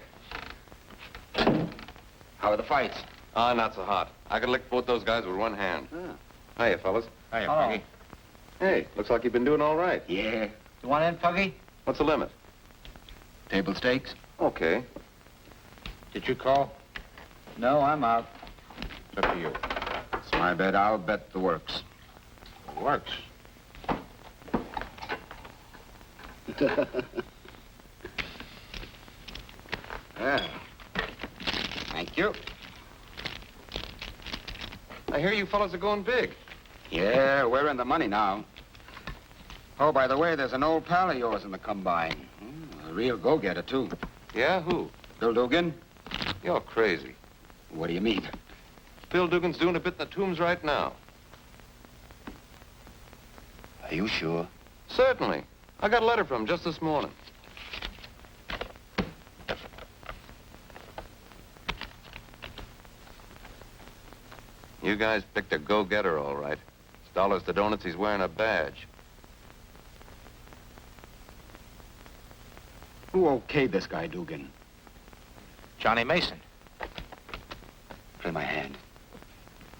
How are the fights? Not so hot. I could lick both those guys with one hand. Hiya, fellas. Hiya, Hello. Puggy. Hey, looks like you've been doing all right. Yeah. You want in, Puggy? What's the limit? Table stakes? Okay. Did you call? No, I'm out. It's up to you. It's my bet. I'll bet the works. Works. Yeah. Thank you. I hear you fellas are going big. Yeah, we're in the money now. Oh, by the way, there's an old pal of yours in the combine. A real go-getter, too. Yeah, who? Bill Dugan? You're crazy. What do you mean? Bill Dugan's doing a bit in the tombs right now. Are you sure? Certainly. I got a letter from him just this morning. You guys picked a go-getter, all right. It's dollars to donuts, he's wearing a badge. Who okayed this guy, Dugan? Johnny Mason. Play my hand.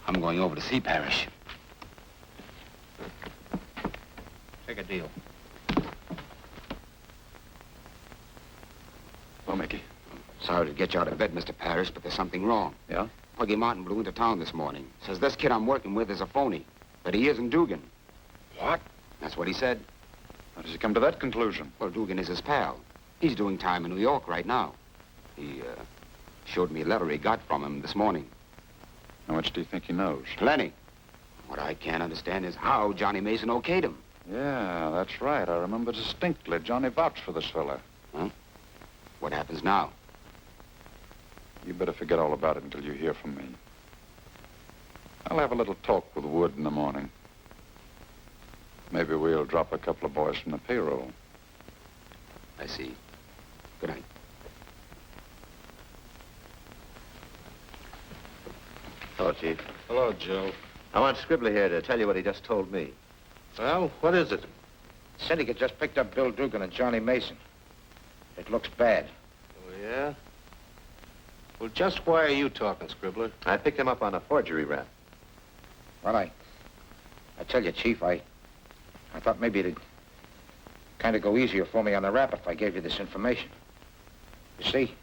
I'm going over to see Parrish. Take a deal. Well, Mickey. Sorry to get you out of bed, Mr. Parrish, but there's something wrong. Yeah? Puggy Martin blew into town this morning. Says this kid I'm working with is a phony, but he isn't Dugan. What? That's what he said. How does he come to that conclusion? Well, Dugan is his pal. He's doing time in New York right now. He showed me a letter he got from him this morning. How much do you think he knows? Plenty. What I can't understand is how Johnny Mason okayed him. Yeah, that's right. I remember distinctly. Johnny vouched for this fella. Huh? What happens now? You better forget all about it until you hear from me. I'll have a little talk with Wood in the morning. Maybe we'll drop a couple of boys from the payroll. I see. Good night. Hello, Chief. Hello, Joe. I want Scribbler here to tell you what he just told me. Well, what is it? Syndicate just picked up Bill Dugan and Johnny Mason. It looks bad. Oh, yeah? Well, just why are you talking, Scribbler? I picked him up on a forgery rap. Well, I tell you, Chief, I thought maybe it'd kind of go easier for me on the rap if I gave you this information. You see,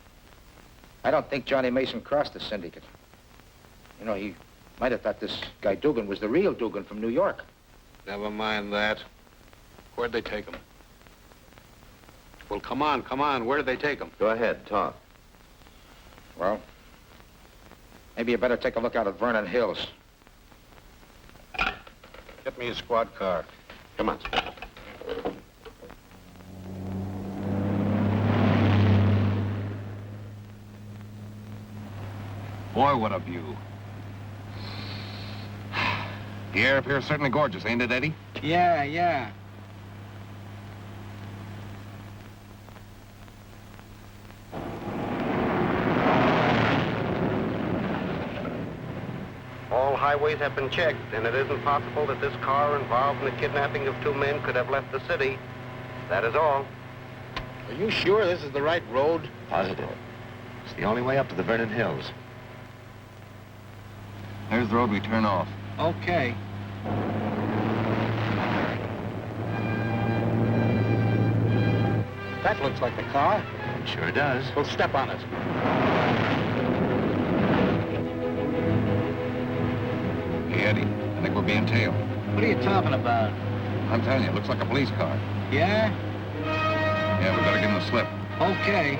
I don't think Johnny Mason crossed the syndicate. You know, he might have thought this guy Dugan was the real Dugan from New York. Never mind that. Where'd they take him? Well, come on, come on. Where did they take him? Go ahead, talk. Well, maybe you better take a look out at Vernon Hills. Get me a squad car. Come on. Boy, what a view. The air up here is certainly gorgeous, ain't it, Eddie? Yeah, yeah. All highways have been checked, and it isn't possible that this car involved in the kidnapping of 2 men could have left the city. That is all. Are you sure this is the right road? Positive. It's the only way up to the Vernon Hills. There's the road we turn off. Okay. That looks like the car. It sure does. We'll step on it. Hey, Eddie, I think we're being tailed. What are you talking about? I'm telling you, it looks like a police car. Yeah? Yeah, we better give him the slip. Okay.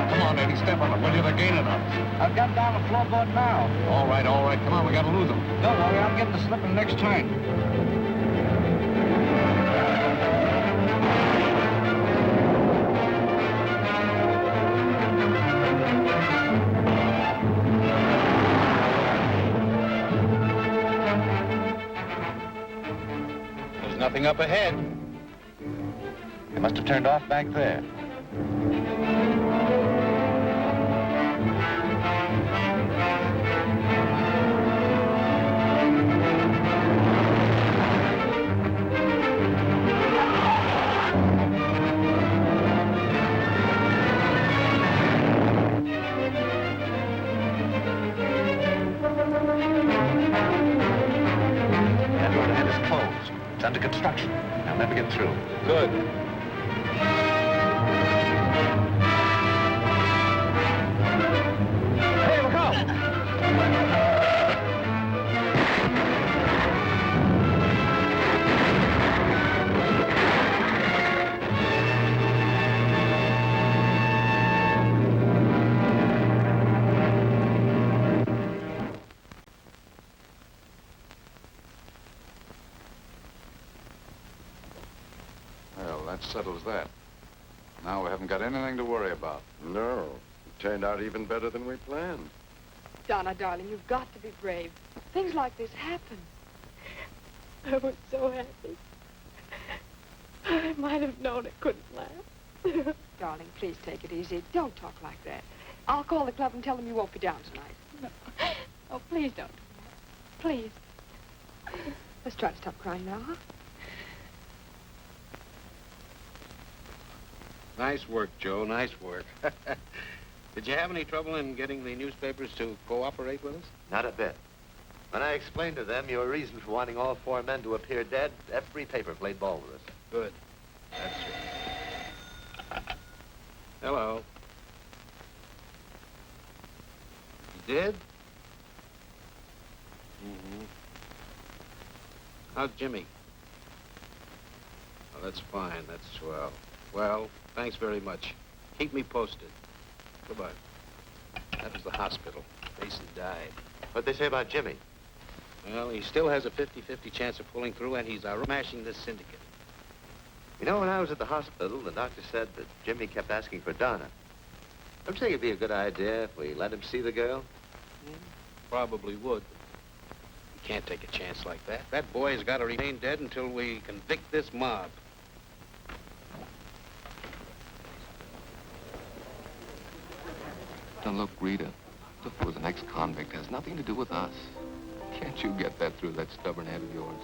Come on, Eddie, step on it, will you? They're gaining on us. I've got down the floorboard now. All right, come on, we gotta lose them. Don't worry, I'm getting the slip in the next turn. There's nothing up ahead. They must have turned off back there. That road ahead is closed. It's under construction. I'll never get through. Good. Hey, look out! Well, that settles that. Now we haven't got anything to worry about. No. It turned out even better than we planned. Donna, darling, you've got to be brave. Things like this happen. I was so happy. I might have known I couldn't laugh. Darling, please take it easy. Don't talk like that. I'll call the club and tell them you won't be down tonight. No. Oh, please don't. Please. Let's try to stop crying now, huh? Nice work, Joe, nice work. Did you have any trouble in getting the newspapers to cooperate with us? Not a bit. When I explained to them your reason for wanting all 4 men to appear dead, every paper played ball with us. Good. That's it. Hello. You did? Mm-hmm. How's Jimmy? Oh, that's fine. That's swell. Well, thanks very much. Keep me posted. Goodbye. That was the hospital. Mason died. What'd they say about Jimmy? Well, he still has a 50-50 chance of pulling through, and he's smashing this syndicate. You know, when I was at the hospital, the doctor said that Jimmy kept asking for Donna. Don't you think it'd be a good idea if we let him see the girl? Probably would. We can't take a chance like that. That boy has got to remain dead until we convict this mob. Now, look, Rita, the fellow was an ex-convict. Has nothing to do with us. Can't you get that through that stubborn head of yours?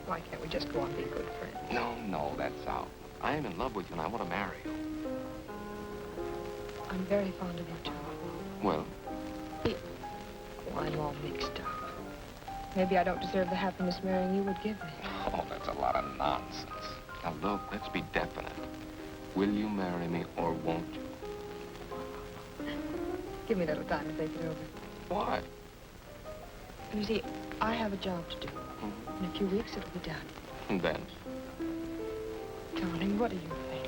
Why can't we just go on being good friends? No, that's out. I am in love with you, and I want to marry you. I'm very fond of you, too. Well? Oh, I'm all mixed up. Maybe I don't deserve the happiness marrying you would give me. Oh, now, a lot of nonsense. Now, look, let's be definite. Will you marry me or won't you? Give me a little time to think it over. Why? You see, I have a job to do. In a few weeks, it'll be done. And then? Darling, what do you think?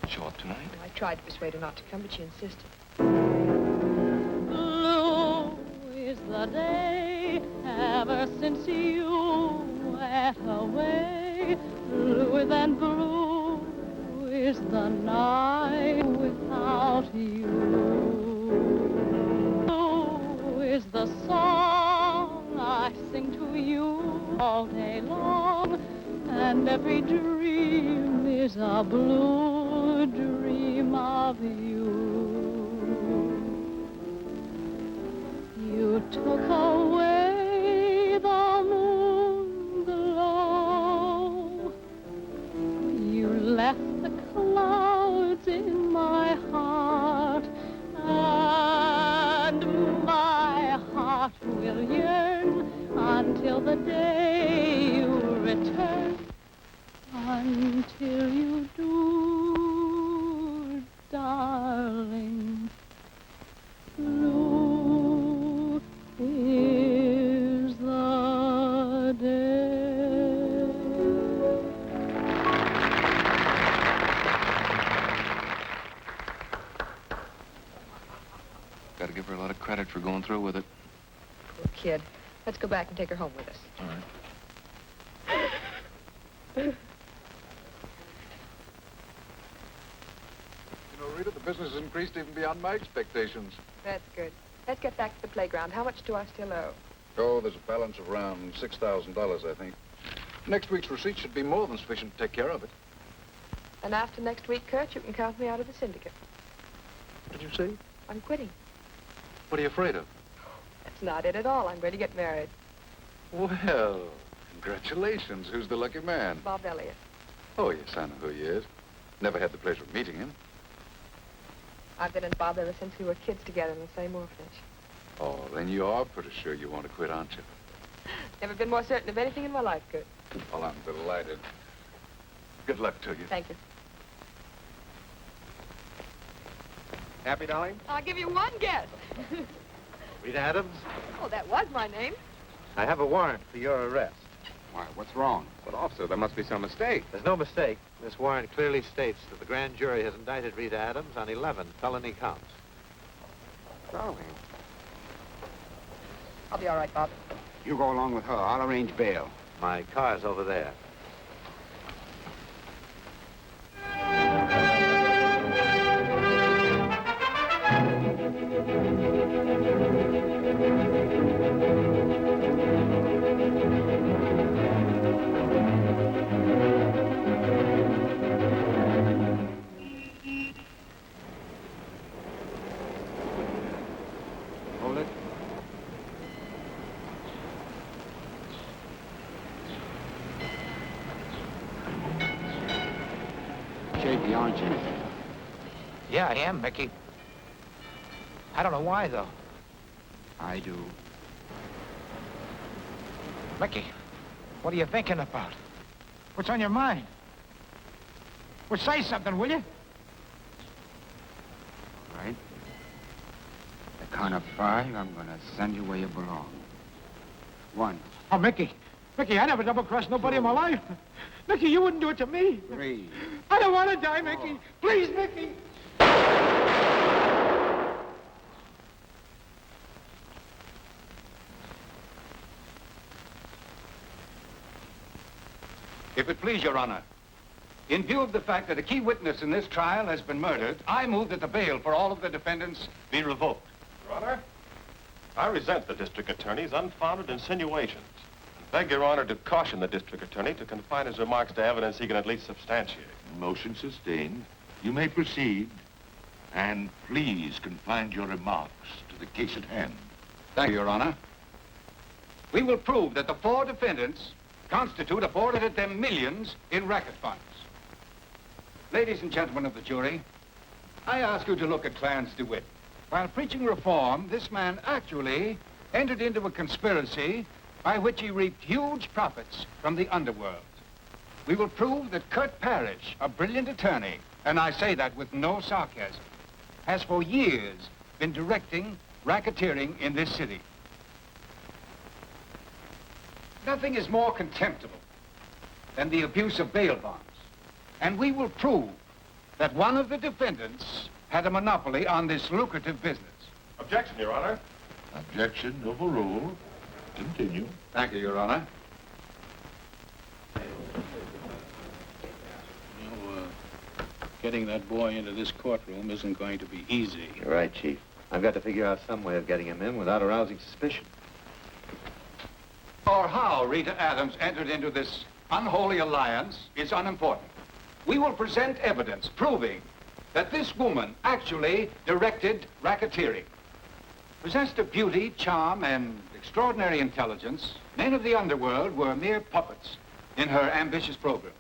Show up tonight? I tried to persuade her not to come, but she insisted. Blue is the day ever since you went away. Bluer than blue is the night without you. Blue is the song I sing to you all day long, and every dream is a blue dream of you. You took away the moon glow. You left the clouds in my heart, and my heart will yearn until the day you return. Until you do, darling, blue is the day. Gotta give her a lot of credit for going through with it. Poor kid. Let's go back and take her home with us. All right. You know, Rita, the business has increased even beyond my expectations. That's good. Let's get back to the playground. How much do I still owe? Oh, there's a balance of around $6,000, I think. Next week's receipt should be more than sufficient to take care of it. And after next week, Kurt, you can count me out of the syndicate. What did you say? I'm quitting. What are you afraid of? That's not it at all. I'm going to get married. Well, congratulations. Who's the lucky man? Bob Elliott. Oh, yes, I know who he is. Never had the pleasure of meeting him. I've been in Bob ever since we were kids together in the same orphanage. Oh, then you are pretty sure you want to quit, aren't you? Never been more certain of anything in my life, Kurt. Well, I'm delighted. Good luck to you. Thank you. Happy, darling? I'll give you one guess. Rita Adams? Oh, that was my name. I have a warrant for your arrest. Why, what's wrong? But, officer, there must be some mistake. There's no mistake. This warrant clearly states that the grand jury has indicted Rita Adams on 11 felony counts. Darling. I'll be all right, Bob. You go along with her. I'll arrange bail. My car's over there. Hold it. Shaky, aren't you? Yeah, I am, Mickey. I don't know why, though. I do. Mickey, what are you thinking about? What's on your mind? Well, say something, will you? All right. The count of 5, I'm gonna send you where you belong. 1. Oh, Mickey. Mickey, I never double-crossed nobody in my life. Mickey, you wouldn't do it to me. 3. I don't want to die, Mickey. Please, Mickey. If it please Your Honor, in view of the fact that a key witness in this trial has been murdered, I move that the bail for all of the defendants be revoked. Your Honor, I resent the district attorney's unfounded insinuations and beg Your Honor to caution the district attorney to confine his remarks to evidence he can at least substantiate. Motion sustained. You may proceed. And please confine your remarks to the case at hand. Thank you, Your Honor. We will prove that the 4 defendants constitute a forfeited them millions in racket funds. Ladies and gentlemen of the jury, I ask you to look at Clarence DeWitt. While preaching reform, this man actually entered into a conspiracy by which he reaped huge profits from the underworld. We will prove that Kurt Parrish, a brilliant attorney, and I say that with no sarcasm, has for years been directing racketeering in this city. Nothing is more contemptible than the abuse of bail bonds. And we will prove that one of the defendants had a monopoly on this lucrative business. Objection, Your Honor. Objection overruled. Continue. Thank you, Your Honor. Getting that boy into this courtroom isn't going to be easy. You're right, Chief. I've got to figure out some way of getting him in without arousing suspicion. Or how Rita Adams entered into this unholy alliance is unimportant. We will present evidence proving that this woman actually directed racketeering. Possessed of beauty, charm, and extraordinary intelligence, men of the underworld were mere puppets in her ambitious program.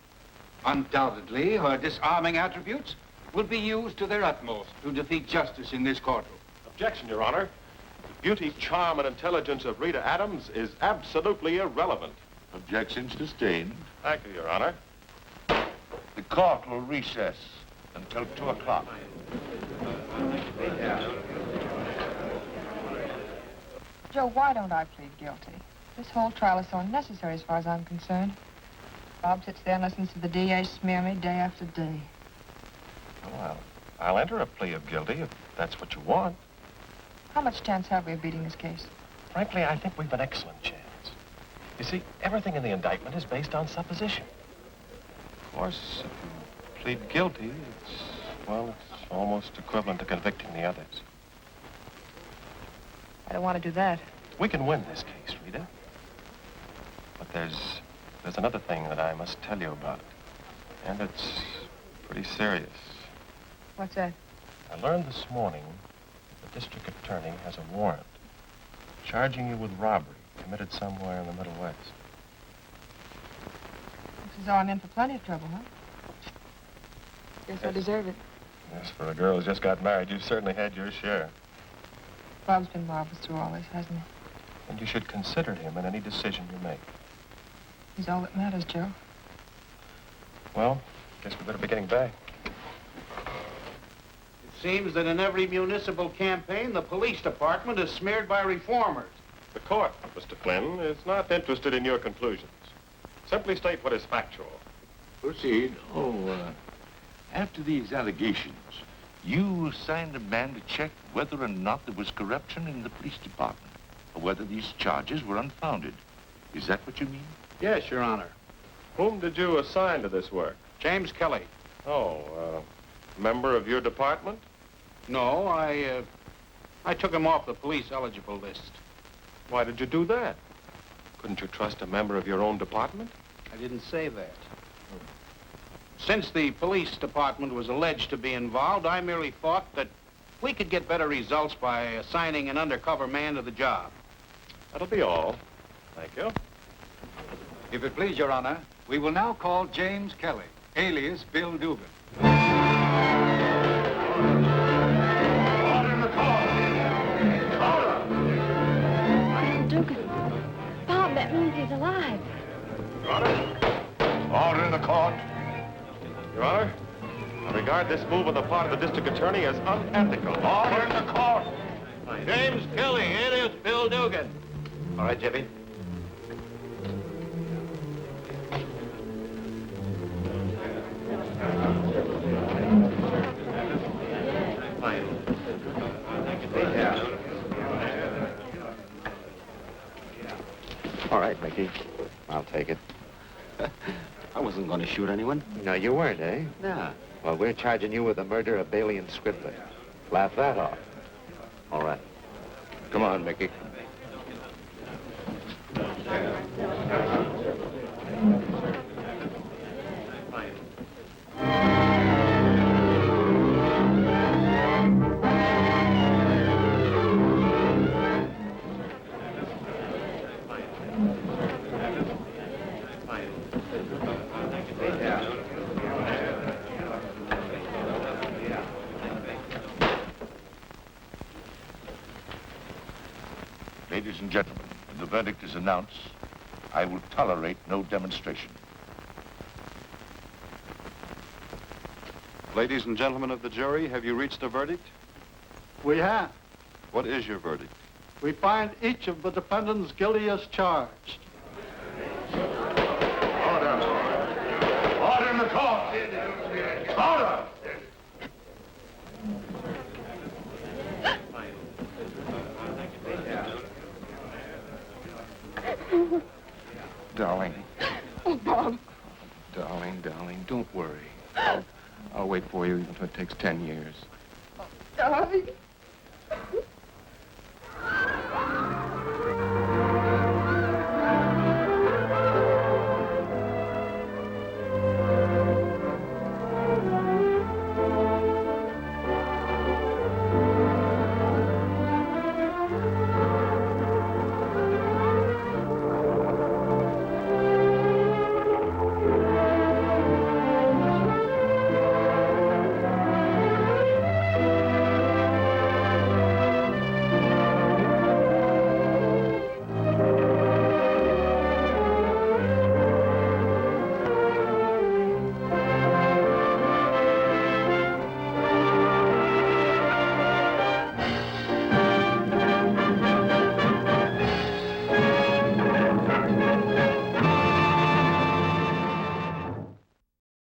Undoubtedly, her disarming attributes will be used to their utmost to defeat justice in this courtroom. Objection, Your Honor. The beauty, charm, and intelligence of Rita Adams is absolutely irrelevant. Objection sustained. Thank you, Your Honor. The court will recess until 2 o'clock. Joe, why don't I plead guilty? This whole trial is so unnecessary as far as I'm concerned. Bob sits there and listens to the DA smear me day after day. Well, I'll enter a plea of guilty if that's what you want. How much chance have we of beating this case? Frankly, I think we've an excellent chance. You see, everything in the indictment is based on supposition. Of course, if you plead guilty, it's almost equivalent to convicting the others. I don't want to do that. We can win this case, Rita. But there's another thing that I must tell you about. And it's pretty serious. What's that? I learned this morning that the district attorney has a warrant charging you with robbery committed somewhere in the Middle West. Looks as though I'm in for plenty of trouble, huh? Guess I deserve it. Yes, for a girl who's just got married, you've certainly had your share. Bob's been marvelous through all this, hasn't he? And you should consider him in any decision you make. He's all that matters, Joe. Well, guess we better be getting back. It seems that in every municipal campaign, the police department is smeared by reformers. The court, Mr. Flynn, is not interested in your conclusions. Simply state what is factual. Proceed. After these allegations, you assigned a man to check whether or not there was corruption in the police department, or whether these charges were unfounded. Is that what you mean? Yes, Your Honor. Whom did you assign to this work? James Kelly. Oh, member of your department? No, I took him off the police eligible list. Why did you do that? Couldn't you trust a member of your own department? I didn't say that. Since the police department was alleged to be involved, I merely thought that we could get better results by assigning an undercover man to the job. That'll be all. Thank you. If it please, Your Honor, we will now call James Kelly, alias Bill Dugan. Dugan. Bob, that means he's alive. Your Honor? Order in the court. Your Honor, I regard this move on the part of the district attorney as unethical. Order in the court. James Kelly, alias Bill Dugan. All right, Jimmy. All right, Mickey. I'll take it. I wasn't going to shoot anyone. No, you weren't, eh? No. Well, we're charging you with the murder of Bailey and Scribbler. Laugh that off. All right. Come on, Mickey. Ladies and gentlemen, when the verdict is announced, I will tolerate no demonstration. Ladies and gentlemen of the jury, have you reached a verdict? We have. What is your verdict? We find each of the defendants guilty as charged. Order! Order in the court! Order! Darling. Oh, Bob. Darling, don't worry. I'll wait for you even if it takes 10 years. Darling.